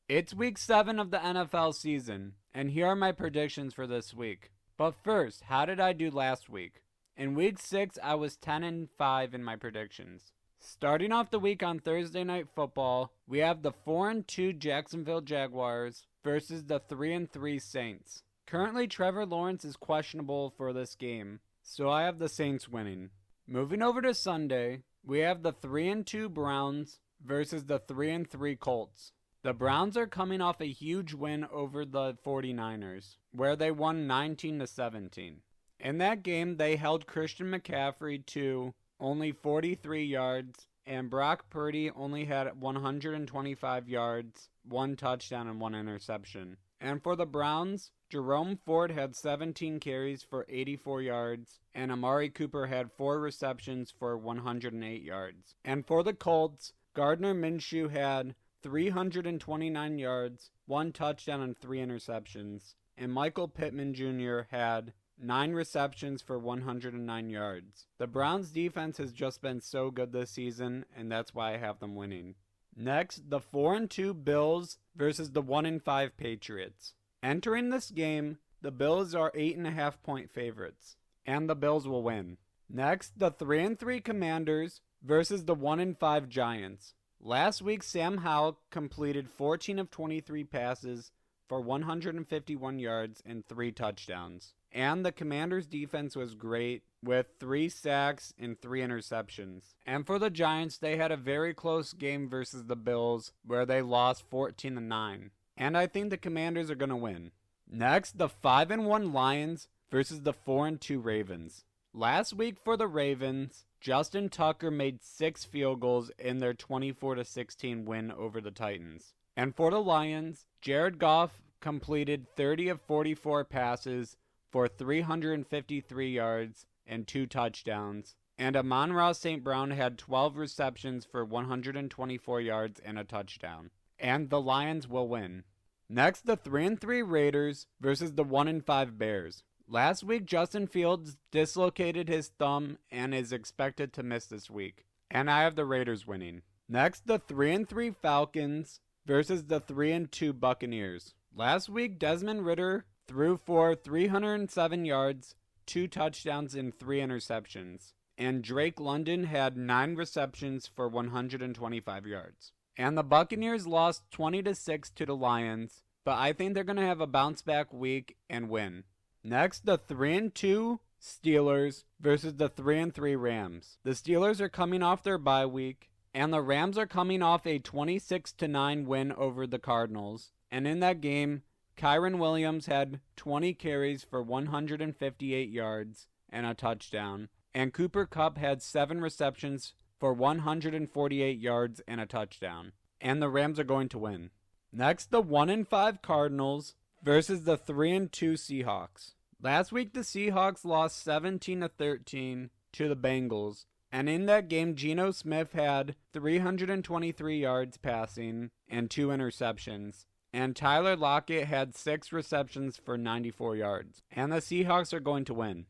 It's week 7 of the NFL season, and here are my predictions for this week. But first, how did I do last week? In week 6, I was 10-5 in my predictions. Starting off the week on Thursday Night Football, we have the 4-2 Jacksonville Jaguars versus the 3-3 Saints. Currently, Trevor Lawrence is questionable for this game, so I have the Saints winning. Moving over to Sunday, we have the 3-2 Browns versus the 3-3 Colts. The Browns are coming off a huge win over the 49ers, where they won 19-17. In that game, they held Christian McCaffrey to only 43 yards, and Brock Purdy only had 125 yards, 1 touchdown, and 1 interception. And for the Browns, Jerome Ford had 17 carries for 84 yards, and Amari Cooper had 4 receptions for 108 yards. And for the Colts, Gardner Minshew had 329 yards, 1 touchdown, and 3 interceptions. And Michael Pittman Jr. had 9 receptions for 109 yards. The Browns' defense has just been so good this season, and that's why I have them winning. Next, the 4-2 Bills versus the 1-5 Patriots. Entering this game, the Bills are 8.5-point favorites, and the Bills will win. Next, the 3-3 Commanders versus the 1-5 Giants. Last week, Sam Howell completed 14 of 23 passes for 151 yards and 3 touchdowns. And the Commanders' defense was great with 3 sacks and 3 interceptions. And for the Giants, they had a very close game versus the Bills where they lost 14-9. And I think the Commanders are going to win. Next, the 5-1 Lions versus the 4-2 Ravens. Last week for the Ravens, Justin Tucker made 6 field goals in their 24-16 win over the Titans. And for the Lions, Jared Goff completed 30 of 44 passes for 353 yards and 2 touchdowns. And Amon-Ra St. Brown had 12 receptions for 124 yards and a touchdown. And the Lions will win. Next, the 3-3 Raiders versus the 1-5 Bears. Last week, Justin Fields dislocated his thumb and is expected to miss this week. And I have the Raiders winning. Next, the 3-3 Falcons versus the 3-2 Buccaneers. Last week, Desmond Ridder threw for 307 yards, 2 touchdowns, and 3 interceptions. And Drake London had 9 receptions for 125 yards. And the Buccaneers lost 20-6 to the Lions, but I think they're going to have a bounce back week and win. Next, the 3-2 Steelers versus the 3-3 Rams. The Steelers are coming off their bye week, and the Rams are coming off a 26-9 win over the Cardinals. And in that game, Kyren Williams had 20 carries for 158 yards and a touchdown. And Cooper Kupp had 7 receptions for 148 yards and a touchdown. And the Rams are going to win. Next, the 1-5 Cardinals versus the 3-2 Seahawks. Last week, the Seahawks lost 17-13 to the Bengals. And in that game, Geno Smith had 323 yards passing and 2 interceptions. And Tyler Lockett had 6 receptions for 94 yards. And the Seahawks are going to win.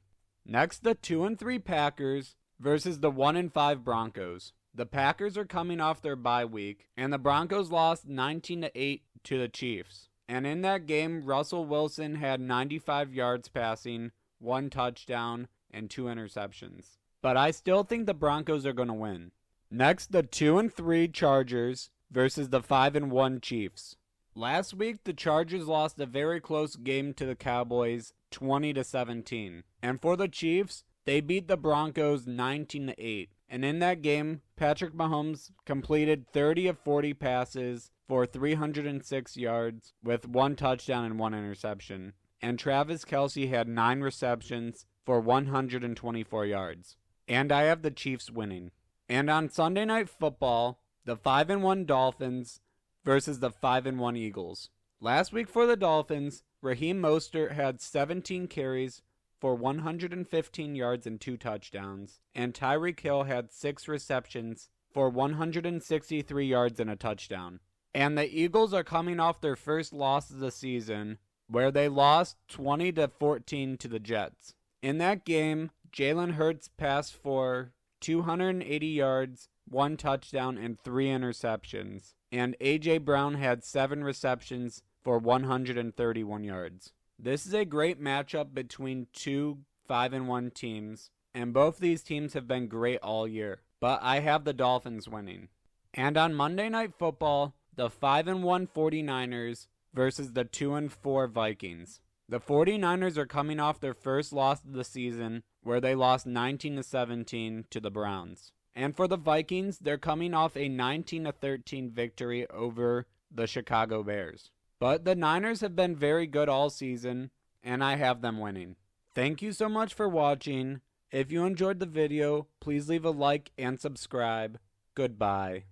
Next, the 2-3 Packers versus the 1-5 Broncos. The Packers are coming off their bye week, and the Broncos lost 19-8 to the Chiefs. And in that game, Russell Wilson had 95 yards passing, 1 touchdown, and 2 interceptions. But I still think the Broncos are going to win. Next, the 2-3 Chargers versus the 5-1 Chiefs. Last week, the Chargers lost a very close game to the Cowboys, 20-17. And for the Chiefs, they beat the Broncos 19-8. And in that game, Patrick Mahomes completed 30 of 40 passes for 306 yards with 1 touchdown and 1 interception. And Travis Kelce had 9 receptions for 124 yards. And I have the Chiefs winning. And on Sunday Night Football, the 5-1 Dolphins versus the 5-1 Eagles. Last week for the Dolphins, Raheem Mostert had 17 carries for 115 yards and 2 touchdowns, and Tyreek Hill had 6 receptions for 163 yards and a touchdown. And the Eagles are coming off their first loss of the season, where they lost 20-14 to the Jets. In that game, Jalen Hurts passed for 280 yards, 1 touchdown, and 3 interceptions. and A.J. Brown had 7 receptions for 131 yards. This is a great matchup between two 5-1 teams, and both these teams have been great all year, but I have the Dolphins winning. And on Monday Night Football, the 5-1 49ers versus the 2-4 Vikings. The 49ers are coming off their first loss of the season, where they lost 19-17 to the Browns. And for the Vikings, they're coming off a 19-13 victory over the Chicago Bears. But the Niners have been very good all season, and I have them winning. Thank you so much for watching. If you enjoyed the video, please leave a like and subscribe. Goodbye.